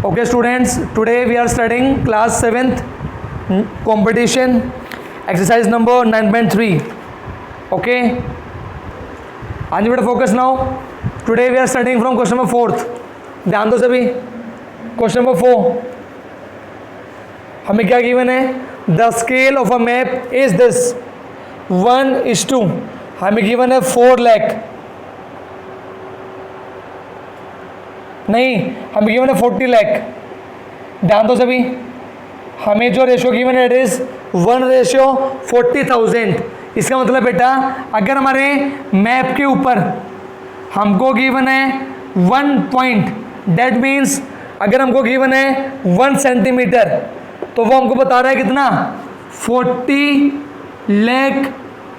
Okay students, today we are studying class 7th competition exercise number 9.3. Okay, and you better focus now. Today we are studying from question number 4th. ध्यान दो सभी. Question number 4 हमें क्या given है? The scale of a map is this 1:2. हमें given है 4 लाख, नहीं हमें गिवन है 40 लाख. ध्यान दो सभी, हमें जो रेशियो गिवन है इट इज 1:40,000. इसका मतलब बेटा अगर हमारे मैप के ऊपर हमको गिवन है 1 पॉइंट, दैट मीन्स अगर हमको गिवन है 1 सेंटीमीटर तो वो हमको बता रहा है कितना 40 लाख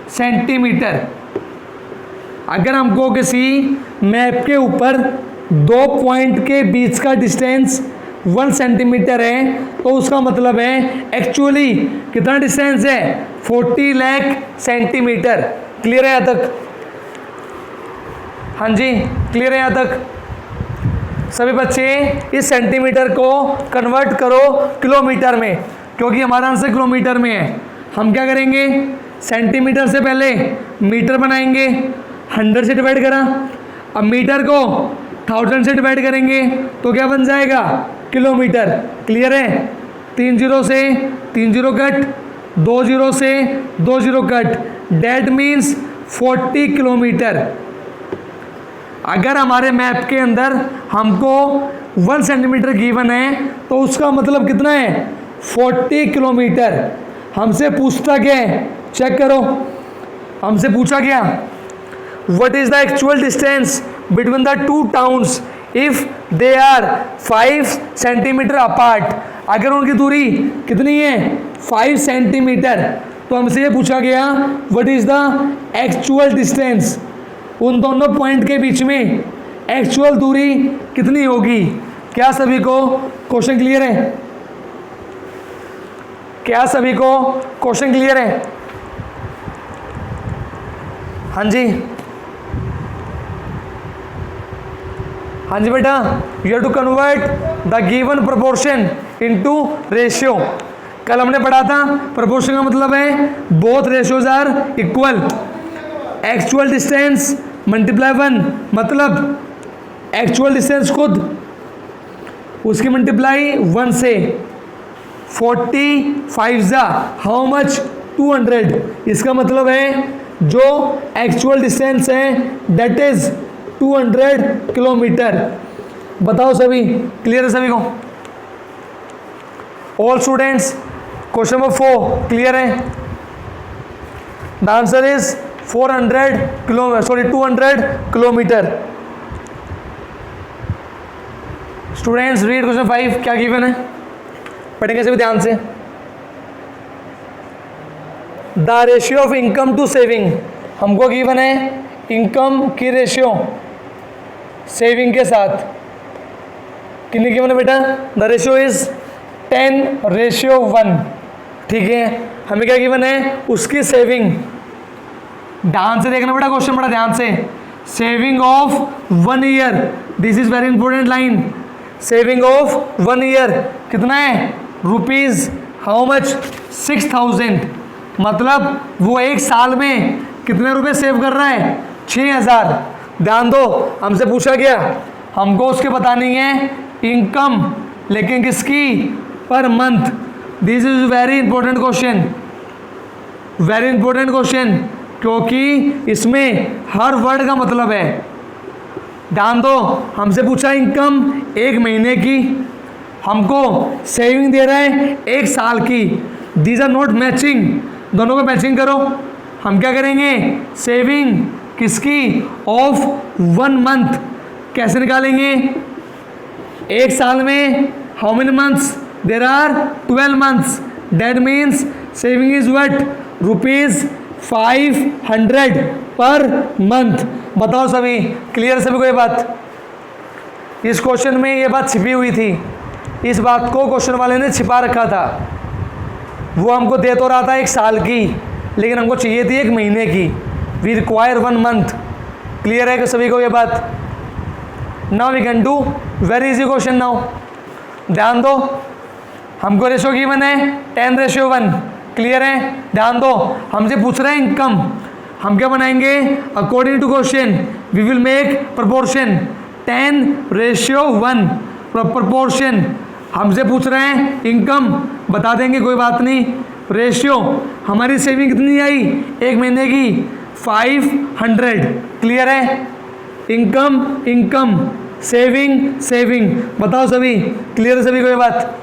सेंटीमीटर. अगर हमको किसी मैप के ऊपर 2 पॉइंट के बीच का डिस्टेंस 1 सेंटीमीटर है तो उसका मतलब है एक्चुअली कितना डिस्टेंस है 40 लाख सेंटीमीटर. क्लियर है यहाँ तक? हाँ जी क्लियर है यहाँ तक सभी बच्चे? इस सेंटीमीटर को कन्वर्ट करो किलोमीटर में, क्योंकि हमारा आंसर किलोमीटर में है. हम क्या करेंगे, सेंटीमीटर से पहले मीटर बनाएंगे, 100 से डिवाइड करा, अब मीटर को 1000 से डिवाइड करेंगे तो क्या बन जाएगा किलोमीटर. क्लियर है? 3 0 से 3 0 कट, 2 0 से 2 0 कट, डेट मीन्स 40 किलोमीटर. अगर हमारे मैप के अंदर हमको 1 सेंटीमीटर गिवन है तो उसका मतलब कितना है 40 किलोमीटर. हमसे पूछता क्या है, चेक करो. हमसे पूछा क्या, what is the actual distance between the two towns if they are 5 centimeter apart. अगर उनकी दूरी कितनी है 5 सेंटीमीटर तो हमसे ये पूछा गया what is the actual distance, उन दोनों पॉइंट के बीच में एक्चुअल दूरी कितनी होगी. क्या सभी को क्वेश्चन क्लियर है? क्या सभी को क्वेश्चन क्लियर है? हाँ जी हाँ जी बेटा, you have to convert the given proportion into ratio. कल हमने पढ़ा था प्रोपोर्शन का मतलब है both ratios are equal. Actual distance multiply 1 मतलब एक्चुअल डिस्टेंस खुद उसकी मल्टीप्लाई 1 से. 45 जा हाउ मच 200. इसका मतलब है जो एक्चुअल डिस्टेंस है दैट इज 200 किलोमीटर. बताओ सभी, क्लियर है सभी को? All students question number 4 clear है? The answer is 200 kilometre. Students read question 5. क्या गिवन है, पढ़ेंगे सभी ध्यान से. The ratio of income to saving. हमको गिवन है इनकम की रेशियो सेविंग के साथ कितनी गिवन है बेटा. The ratio is 10:1. ठीक है, हमें क्या गिवन है उसकी सेविंग. ध्यान से देखना बेटा क्वेश्चन, बड़ा ध्यान से. Saving of 1 year, this is very important line. Saving of 1 year कितना है रुपीज हाउ मच 6000. मतलब वो एक साल में कितने रुपए सेव कर रहा है 6000. ध्यान दो, हमसे पूछा गया हमको उसके बतानी है इनकम, लेकिन किसकी per month. This is very important question, very important question, क्योंकि इसमें हर वर्ड का मतलब है. ध्यान दो, हमसे पूछा इनकम 1 महीने की, हमको सेविंग दे रहा है 1 साल की. दीज आर नॉट मैचिंग, दोनों को मैचिंग करो. हम क्या करेंगे, सेविंग किसकी ऑफ 1 मंथ कैसे निकालेंगे. 1 साल में how many months, there are 12 months. That means saving is what ₹500 per month. बताओ सभी, क्लियर सभी को ये बात? इस क्वेश्चन में ये बात छिपी हुई थी, इस बात को क्वेश्चन वाले ने छिपा रखा था. वो हमको दे तो रहा था 1 साल की, लेकिन हमको चाहिए थी 1 महीने की. We require 1 month. क्लियर है कि सभी को ये बात? Now we can do very easy question. Now ध्यान दो, हमको रेशो गिवन है 10:1, क्लियर है। ध्यान दो, हमसे पूछ रहे हैं इनकम, हम क्या बनाएंगे, according to question we will make proportion 10:1 proportion. हमसे पूछ रहे हैं इनकम, बता देंगे कोई बात नहीं। रेशियो, हमारी सेविंग कितनी आई एक महीने की 500, क्लियर है। इनकम इनकम, सेविंग सेविंग, बताओ सभी क्लियर है, सभी कोई बात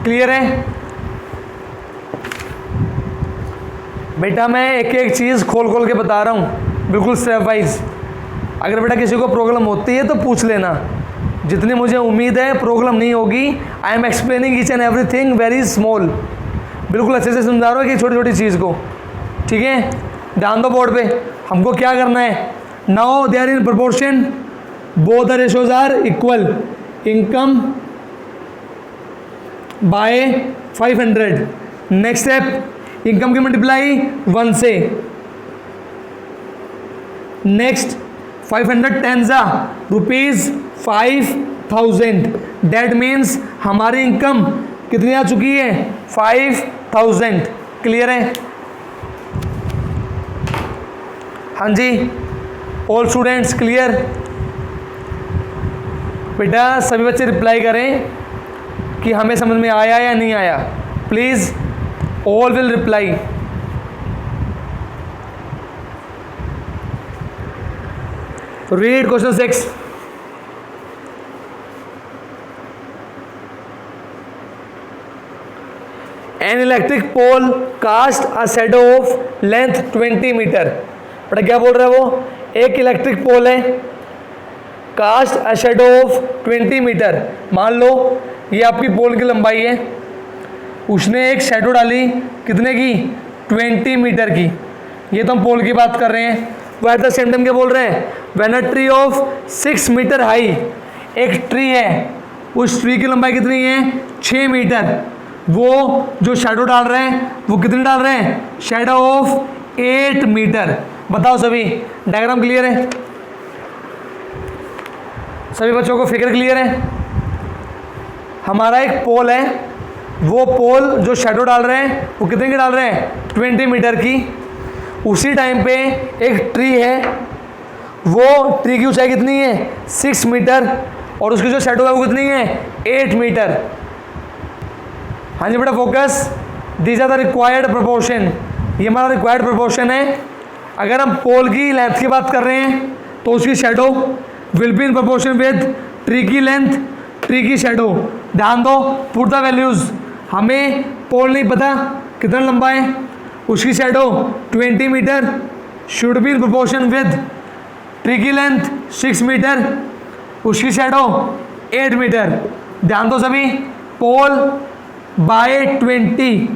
क्लियर है। बेटा मैं एक एक चीज़ खोल खोल के बता रहा हूँ, बिल्कुल स्टेप वाइज। अगर बेटा किसी को प्रॉब्लम होती है तो पूछ लेना, जितनी मुझे उम्मीद है प्रॉब्लम नहीं होगी। I am explaining each and everything very small, बिल्कुल अच्छे से समझा रहा हूँ कि छोटी छोटी चीज़ को, ठीक है। ध्यान दो बोर्ड पे, हमको क्या करना है, now they are in proportion, both the ratios are equal, income by 500। Next step, income की मल्टीप्लाई 1 से, नेक्स्ट 500 10 रुपीज़ 5000, दैट मीन्स हमारी इनकम कितनी आ चुकी है 5000, क्लियर है। हाँ जी, ऑल स्टूडेंट्स क्लियर। बेटा सभी बच्चे रिप्लाई करें कि हमें समझ में आया या नहीं आया, please all will reply. Read question 6। An electric pole cast a shadow of length 20 metre. बड़ा क्या बोल रहा है वो, एक इलेक्ट्रिक पोल है, cast a shadow of 20 metre. मान लो ये आपकी पोल की लंबाई है, उसने एक शैडो डाली कितने की 20 मीटर की। ये तो हम पोल की बात कर रहे हैं। वो एट द सेम टाइम क्या बोल रहे हैं, when a tree of 6 metre high, एक ट्री है, उस ट्री की लंबाई कितनी है 6 मीटर। वो जो शैडो डाल रहे हैं वो कितनी डाल रहे हैं, शैडो ऑफ 8 मीटर। बताओ सभी, डायग्राम क्लियर है, सभी बच्चों को फिगर क्लियर है। हमारा एक पोल है, वो पोल जो शैडो डाल रहे हैं वो कितने की डाल रहे हैं 20 मीटर की। उसी टाइम पे एक ट्री है, वो ट्री की ऊंचाई कितनी है 6 मीटर, और उसकी जो शैडो है वो कितनी है 8 मीटर। हाँ जी बेटा focus, these are the required proportion, ये हमारा रिक्वायर्ड प्रोपोर्शन है। अगर हम पोल की लेंथ की बात कर रहे हैं तो उसकी shadow will be in proportion with tree की लेंथ, ट्री की शैडो। ध्यान दो, पुट द वैल्यूज, हमें पोल नहीं पता कितना लंबा है, उसकी shadow 20 metre should be in proportion with tree की लेंथ 6 मीटर, उसकी शैडो 8 मीटर। ध्यान दो सभी, pole by 20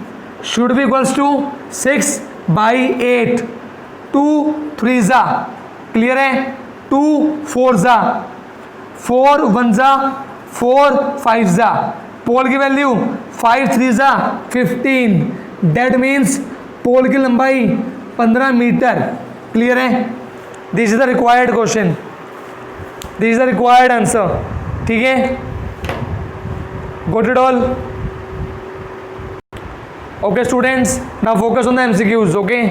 should be equals to 6/8, 2 3 जा, क्लियर है, 2 4 जा, 4 1 जा, 4 5 जा। पोल की वैल्यू 5 3 जा 15, दैट मीन्स पोल की लंबाई 15 मीटर, क्लियर है। This is the required question, this is the required answer, ठीक है, got it all. Okay students, now focus on the MCQs. Okay,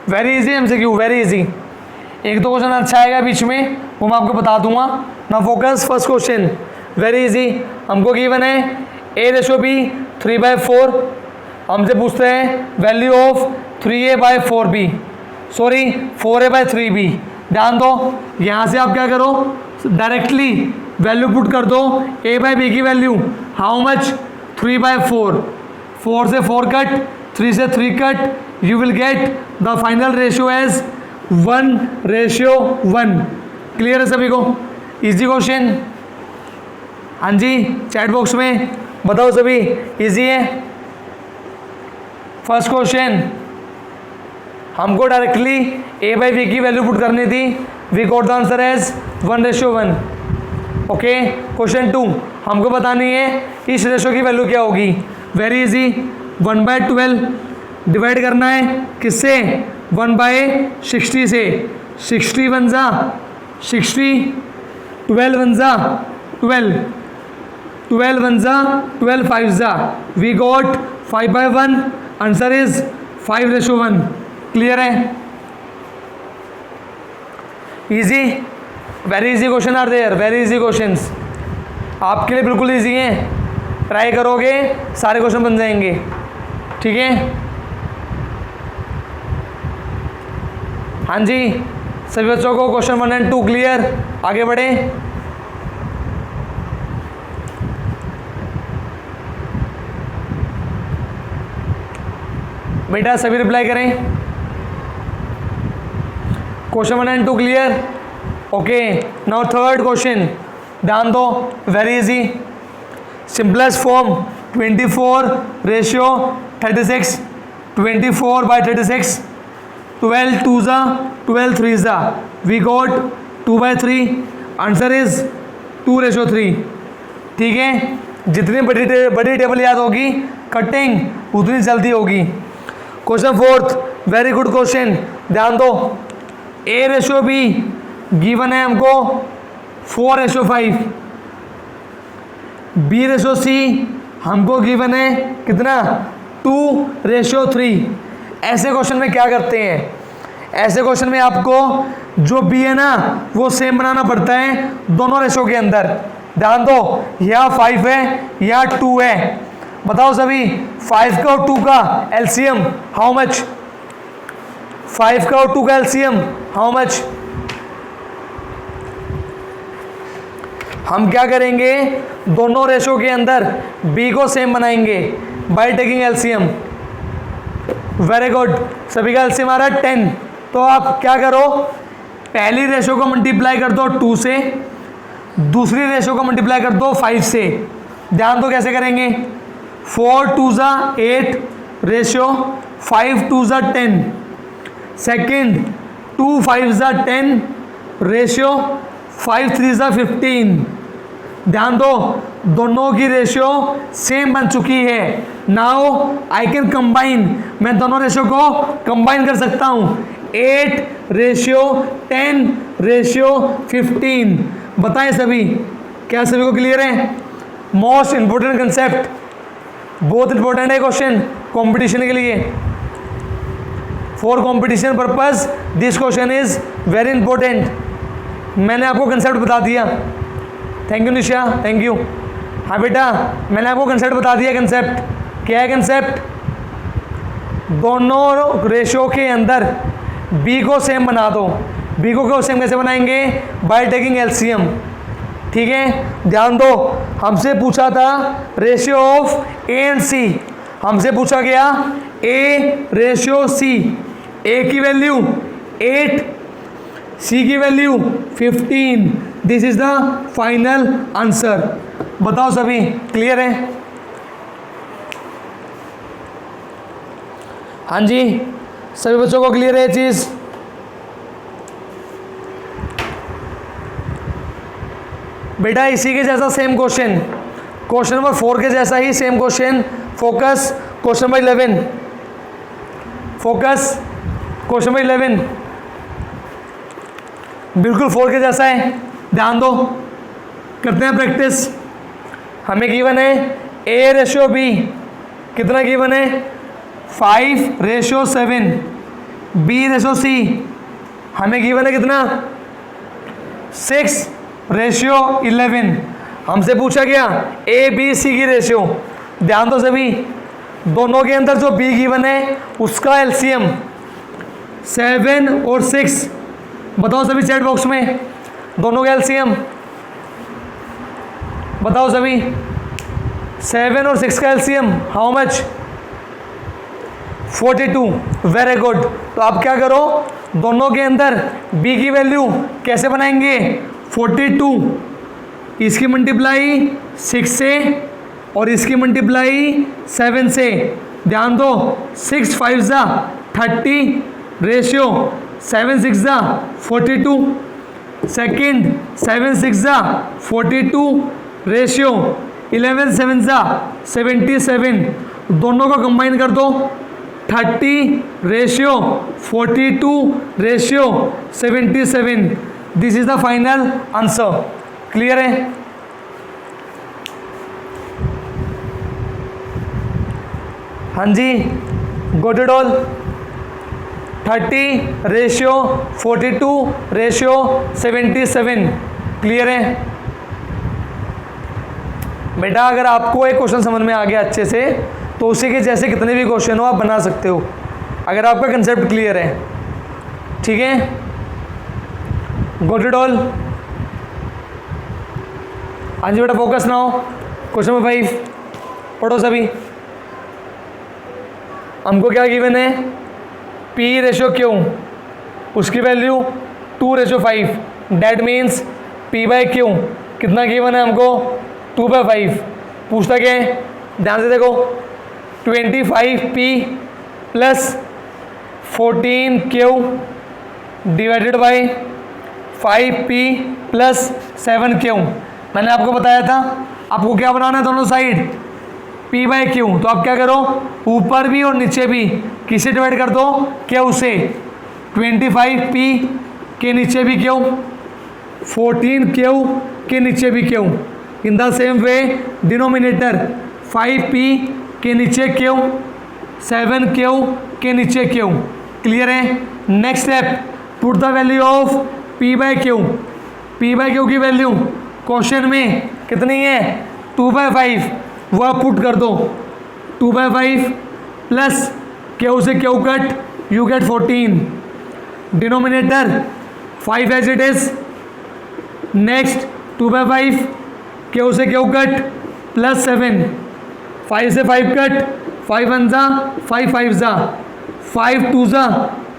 very easy MCQ, very easy. एक दो question अच्छा आएगा बीच में, वो मैं आपको बता दूंगा। Now focus, first question very easy, हमको गिवन है a/b 3/4, हमसे पूछते हैं value of 3a/4b, sorry 4a/3b। ध्यान दो, यहाँ से आप क्या करो, डायरेक्टली वैल्यू पुट कर दो, a/b की वैल्यू हाउ मच 3/4, 4 से 4 कट, 3 से 3 cut, you will get the final ratio as 1:1। Clear है सभी को, इजी क्वेश्चन। हाँ जी, चैट बॉक्स में बताओ सभी, इजी है। फर्स्ट क्वेश्चन, हमको डायरेक्टली a/b की वैल्यू पुट करनी थी, we got the answer as 1:1। Okay, question 2, हमको बतानी है इस रेशो की वैल्यू क्या होगी। वेरी इजी, 1/12 डिवाइड करना है किससे, 1/60 से, 60 1 जा 60, 12 1 जा 12, 12 1 जा 12 5 जा, we got 5/1, answer is 5:1। Clear है? Easy, very easy question are there, very easy questions आपके लिए, बिल्कुल इजी हैं। ट्राई करोगे सारे क्वेश्चन बन जाएंगे। ठीक है, हाँ जी, सभी बच्चों को क्वेश्चन 1 और 2 क्लियर। आगे बढ़े। बेटा सभी रिप्लाई करें। क्वेश्चन 1 और 2 clear. Okay, now third question, ध्यान दो, वेरी इजी। सिंपलेस्ट फॉर्म 24:36, 24/36, 12 2 जा 12 3 जा, वी गॉट 2/3, आंसर इज 2:3। ठीक है, जितनी बड़ी टेबल याद होगी कटिंग उतनी जल्दी होगी। Question fourth, very good question, ध्यान दो। A/B गिवन है हमको 4:5, B/C हमको गिवन है कितना 2:3। ऐसे क्वेश्चन में क्या करते हैं, ऐसे क्वेश्चन में आपको जो बी है ना वो सेम बनाना पड़ता है दोनों रेशो के अंदर। ध्यान दो, यहाँ 5 है यहाँ 2 है, बताओ सभी 5 का और 2 का एलसीएम हाउ मच? 5 का और 2 का एलसीएम हाउ मच? हम क्या करेंगे, दोनों रेशो के अंदर बी को सेम बनाएंगे by taking LCM. Very good, सभी का एलसीएम आ रहा है 10। तो आप क्या करो, पहली रेशो को मल्टीप्लाई कर दो 2 से, दूसरी रेशो को मल्टीप्लाई कर दो 5 से। ध्यान दो कैसे करेंगे, 4 2 जा 8 रेशो 5 2 जा 10, सेकेंड 2 5 जा 10 रेशियो 5 3 जा 15। ध्यान दो, दोनों की रेशियो सेम बन चुकी है। नाउ आई कैन कंबाइन, मैं दोनों रेशियो को कंबाइन कर सकता हूँ। 8:10:15। बताएं सभी, क्या सभी को क्लियर है? मोस्ट इंपॉर्टेंट कंसेप्ट, बहुत इंपॉर्टेंट है क्वेश्चन कंपटीशन के लिए। For competition purpose this question is very important. मैंने आपको कंसेप्ट बता दिया। Thank you Nisha, thank you. हाँ बेटा, मैंने आपको कंसेप्ट बता दिया। कंसेप्ट क्या है? कंसेप्ट दोनों रेशो के अंदर बी को सेम बना दो। बी को सेम कैसे बनाएंगे? By taking LCM. ठीक है, ध्यान दो, हमसे पूछा था रेशियो ऑफ ए एंड सी, हमसे पूछा गया A/C। ए की वैल्यू 8, सी की value 15। This is the final answer. बताओ सभी क्लियर है? हाँ जी, सभी बच्चों को क्लियर है चीज? बेटा इसी के जैसा सेम क्वेश्चन, क्वेश्चन नंबर 4 के जैसा ही same question. Focus question number 11, focus question number 11 बिल्कुल 4 के जैसा है। ध्यान दो, करते हैं प्रैक्टिस। हमें गिवन है A/B, कितना गिवन है? 5:7। B/C हमें गिवन है कितना? 6:11। हमसे पूछा गया A/B/C की रेशियो। ध्यान दो सभी, दोनों के अंदर जो B गिवन है उसका एलसीएम 7 और 6। बताओ सभी चैट बॉक्स में दोनों का एलसीएम बताओ सभी। 7 और 6 का LCM how much? 42। Very good. तो आप क्या करो, दोनों के अंदर b की वैल्यू कैसे बनाएंगे? 42, इसकी मल्टीप्लाई 6 से और इसकी मल्टीप्लाई 7 से। ध्यान दो, 6 5 जा 30 रेशियो 7 6 जा 42, सेकेंड 7 6 जा 42 रेशियो 11 7 जा 77। दोनों को कंबाइन कर दो, 30 ratio 42 ratio 77। This is the final answer. Clear है? हाँ जी, गोट इट ऑल। 30:42:77, क्लियर है बेटा? अगर आपको एक क्वेश्चन समझ में आ गया अच्छे से तो उसी के जैसे कितने भी क्वेश्चन हो आप बना सकते हो, अगर आपका कंसेप्ट क्लियर है। ठीक है, गोट इट ऑल। हाँ जी बेटा, फोकस ना हो। क्वेश्चन नंबर 5 पढ़ो सभी। हमको क्या गिवन है? P/Q, उसकी वैल्यू 2/5, डेट मीन्स P/Q कितना गिवन है हमको? 2/5। पूछता क्या है? ध्यान से देखो, 25P + 14Q divided by 5P + 7Q। मैंने आपको बताया था आपको क्या बनाना है दोनों साइड, P/Q। तो आप क्या करो, ऊपर भी और नीचे भी किसे डिवाइड कर दो? Q से। 25P के नीचे भी Q, 14Q के नीचे भी Q। In the same way denominator 5P के नीचे Q, 7Q के नीचे Q। क्लियर है? Next step, put the value of P/Q। P/Q की वैल्यू क्वेश्चन में कितनी है? 2/5, वह पुट कर दो। 2/5 प्लस Q से Q cut, you get 14। Denominator 5 as it is. Next 2/5 Q से Q कट प्लस 7, 5 से 5 कट, 5 1 जा 5 5 जा, 5 2 जा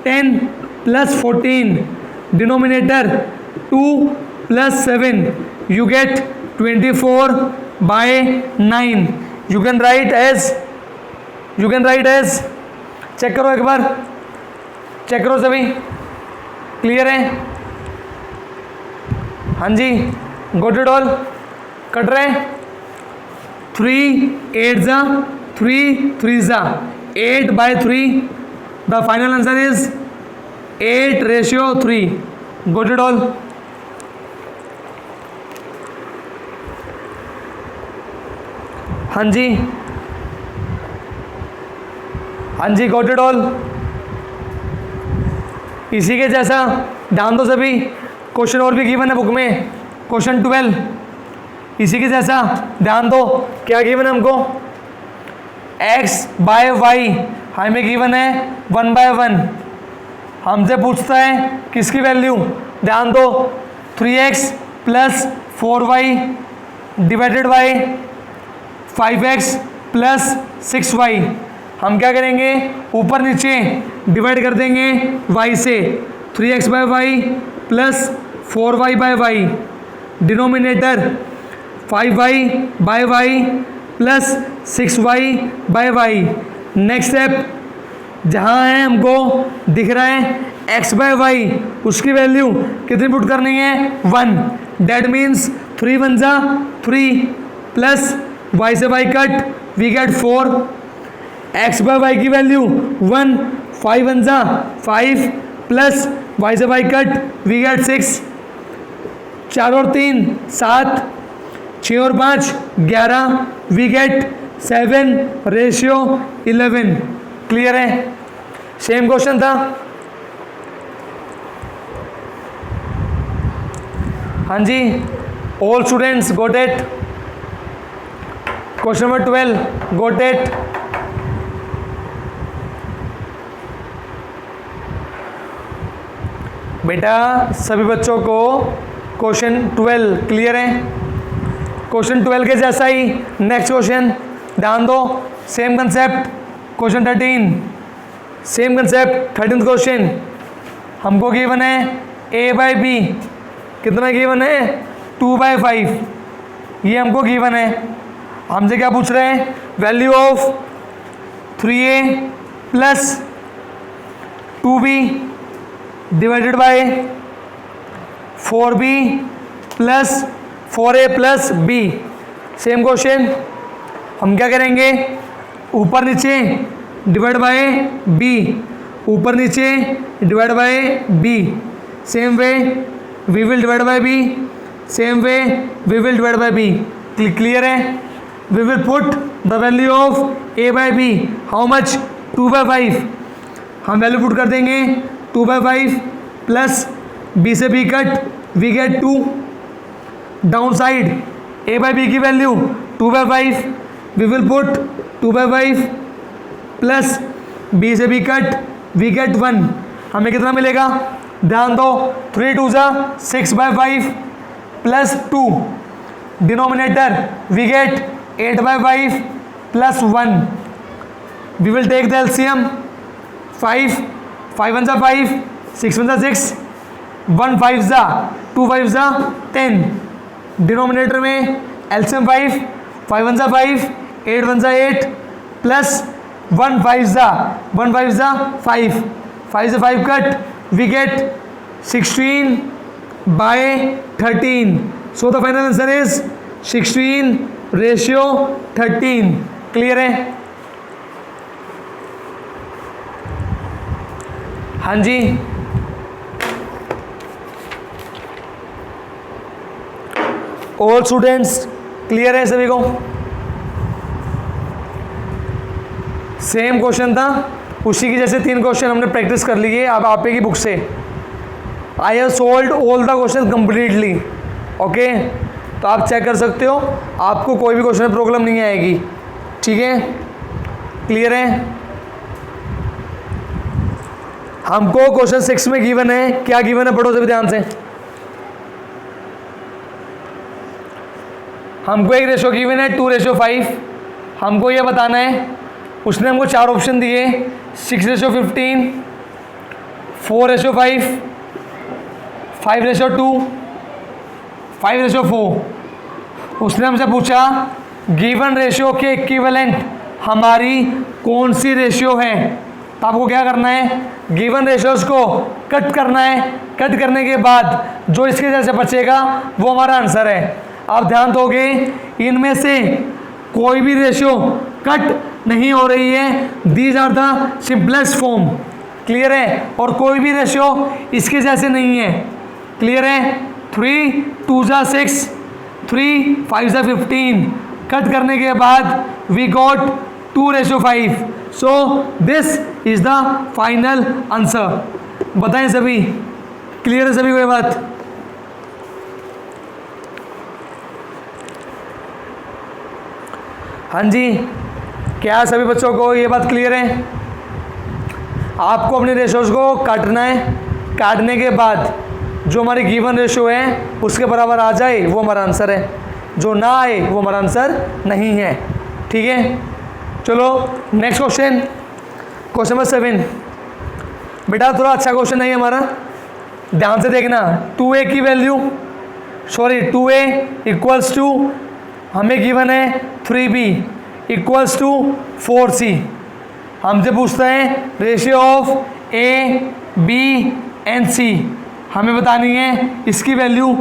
10 plus 14। Denominator 2 + 7, you get 24/9। you can write as check करो एक बार, चेक करो सभी, क्लियर है? हाँ जी, गोट इट ऑल। कट रहे 3 8 जा 3 3 जा 8/3। The final answer is 8/3। Got it all. हाँ जी, हाँ जी, गॉट इट ऑल। इसी के जैसा ध्यान दो सभी, क्वेश्चन और भी गिवन है बुक में, क्वेश्चन 12। इसी के जैसा ध्यान दो, क्या गिवन है हमको? x/y हमें गिवन है 1/1। हमसे पूछता है किसकी वैल्यू? ध्यान दो, 3x + 4y divided by 5x + 6y। हम क्या करेंगे? ऊपर नीचे डिवाइड कर देंगे y से। 3x/y + 4y/y। Denominator 5y/y + 6y/y। Next step, जहाँ है हमको दिख रहा है x/y, उसकी वैल्यू कितनी पुट करनी है? 1। डेट मीन्स 3 1 जा 3 प्लस y से y cut, we get 4। x/y की वैल्यू 1, 5 1 जा 5 प्लस y से y कट, वी गेट 6। 4 और 3 7, 6 और 5 11, वी गेट 7/11। क्लियर है? सेम क्वेश्चन था। हाँ जी, all students got it. Question number 12 got it. बेटा सभी बच्चों को क्वेश्चन 12 क्लियर है? क्वेश्चन 12 के जैसा ही नेक्स्ट क्वेश्चन, ध्यान दो, same concept. Question 13, same concept. 13th question हमको गिवन है a/b, कितना गिवन है? 2/5। ये हमको गिवन है। हमसे क्या पूछ रहे हैं? Value of 3a + 2b divided by 4b + 4a + b। Same question, हम क्या करेंगे? ऊपर नीचे डिवाइड बाय b, ऊपर नीचे divide by b। Same way we will divide by b, same way we will divide by b। Clear है? We will put the value of a by B, how much, 2/5। हम value put कर देंगे 2/5 plus b से b cut, we get 2। Down side a by B की value 2/5, we will put 2/5 plus b से b cut, we get 1। हमें कितना मिलेगा, ध्यान दो, 3 2 6/5 plus 2, denominator we get 8/5 plus 1। We will take the LCM, 5 5 1 5, 6 1 6, 1 5 2 5 10। Denominator में LCM 5 5 1 5, 8 1 8 plus 1 5 1 5 5, 5 से 5 cut, we get 16/13। So the final answer is 16:13। Clear है? हाँ जी, ऑल स्टूडेंट्स क्लियर है सभी को? सेम क्वेश्चन था, उसी की जैसे 3 क्वेश्चन हमने प्रैक्टिस कर लिए अब आपे की बुक से। I have solved all the question completely. Okay, तो आप चेक कर सकते हो, आपको कोई भी क्वेश्चन में प्रॉब्लम नहीं आएगी। ठीक है, क्लियर है? हमको क्वेश्चन 6 में गिवन है, क्या गिवन है पढ़ो सभी ध्यान से। हमको एक रेशो गिवन है 2:5। हमको ये बताना है, उसने हमको 4 ऑप्शन दिए, 6:15, 4:5, 5:2, 5:4। उसने हमसे पूछा गिवन रेशियो के इक्विवेलेंट हमारी कौन सी रेशियो है। तो आपको क्या करना है, गिवन रेशियोज को कट करना है। कट करने के बाद जो इसके जैसे बचेगा वो हमारा आंसर है। आप ध्यान दोगे, इनमें से कोई भी रेशियो कट नहीं हो रही है, these are the simplest form. Clear है? और कोई भी रेशियो इसके जैसे नहीं है। क्लियर है? 3 2 6, 3 5 15। कट करने के बाद we got 2:5। So this is the final answer. बताएं सभी, क्लियर है सभी को ये बात? हाँ जी, क्या सभी बच्चों को ये बात क्लियर है? आपको अपने रेशियोज को काटना है, काटने के बाद जो हमारी गिवन रेशियो है उसके बराबर आ जाए वो हमारा आंसर है, जो ना आए वो हमारा आंसर नहीं है। ठीक है, चलो नेक्स्ट क्वेश्चन, क्वेश्चन नंबर 7। बेटा थोड़ा अच्छा क्वेश्चन है हमारा, ध्यान से देखना। 2a की वैल्यू, 2a इक्वल्स टू, हमें गिवन है 3b इक्वल्स टू 4c। हमसे पूछता है ratio of a, b and c। हमें बतानी है इसकी वैल्यू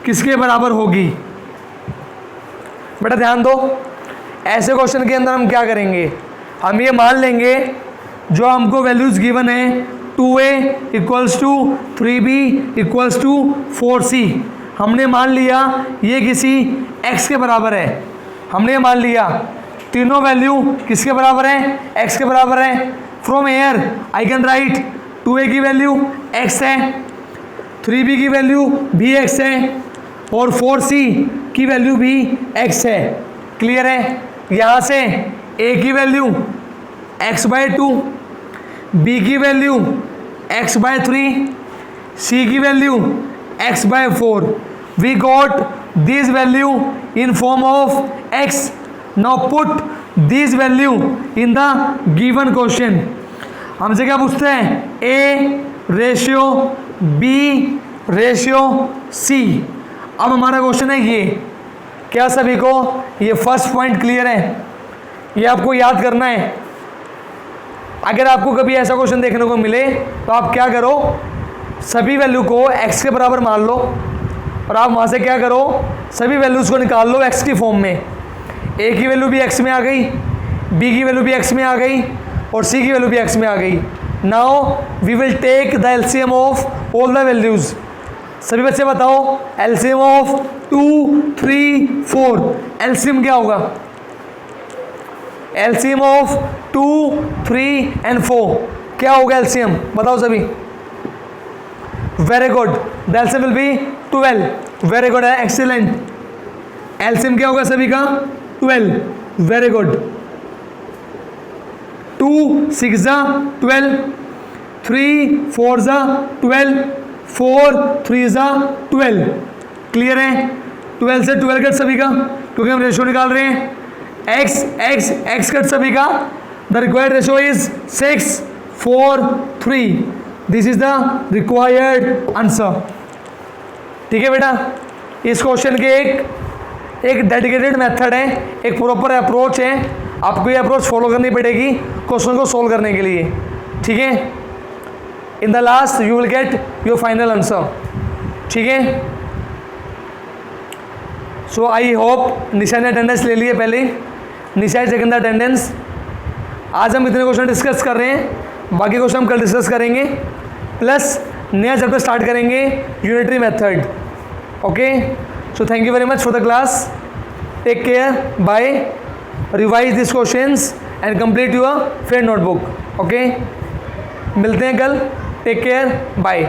किसके बराबर होगी। बेटा ध्यान दो, ऐसे क्वेश्चन के अंदर हम क्या करेंगे, हम ये मान लेंगे जो हमको वैल्यूज गिवन है 2a equals to 3b equals to 4c। हमने मान लिया ये किसी x के बराबर है। हमने ये मान लिया तीनों वैल्यू किसके बराबर है, x के बराबर है। From air I can write 2a की वैल्यू x है, 3b की वैल्यू भी x है और 4c की वैल्यू भी x है। क्लियर है? यहाँ से a की वैल्यू x/2, b की वैल्यू x/3, c की value x/4। We got this value in form of x। Now put this value in the given question. हमसे क्या पूछते हैं, a ratio b ratio c। अब हमारा क्वेश्चन है ये, क्या सभी को ये फर्स्ट पॉइंट क्लियर है? ये आपको याद करना है। अगर आपको कभी ऐसा क्वेश्चन देखने को मिले तो आप क्या करो, सभी वैल्यू को x के बराबर मान लो और आप वहाँ से क्या करो, सभी वैल्यूज़ को निकाल लो x की फॉर्म में। a की वैल्यू भी x में आ गई, b की वैल्यू भी x में आ गई और c की वैल्यू भी x में आ गई। Now we will take the LCM of all the values. सभी बच्चे बताओ, एलसीएम ऑफ 2 3 4, एलसीएम क्या होगा? एलसीएम ऑफ 2, 3 and 4 क्या होगा एलसीएम बताओ सभी। Very good, the LCM will be 12। Very good, excellent. LCM क्या होगा सभी का 12। Very good. 2 6 12, 3 4 12, 4 3 12। क्लियर है। 12 से 12 कट सभी का, क्योंकि हम रेशियो निकाल रहे हैं। x x x कट सभी का। The required ratio is 6 4 3। This is the required answer. ठीक है बेटा, इस क्वेश्चन के एक डेडिकेटेड मेथड है, एक प्रॉपर अप्रोच है, आपको ये अप्रोच फॉलो करनी पड़ेगी क्वेश्चन को सोल्व करने के लिए। ठीक है, in the last you will get your final answer. ठीक है, सो आई होप निशा ने अटेंडेंस ले ली है पहले। निशा इज टेकन द अटेंडेंस। आज हम इतने क्वेश्चन डिस्कस कर रहे हैं, बाकी क्वेश्चन हम कल डिस्कस करेंगे, प्लस नया चैप्टर स्टार्ट करेंगे unitary method. Okay, so thank you very much for the class. Take care, bye. Revise this questions and complete your fair notebook. Okay, मिलते हैं कल। Take care, bye.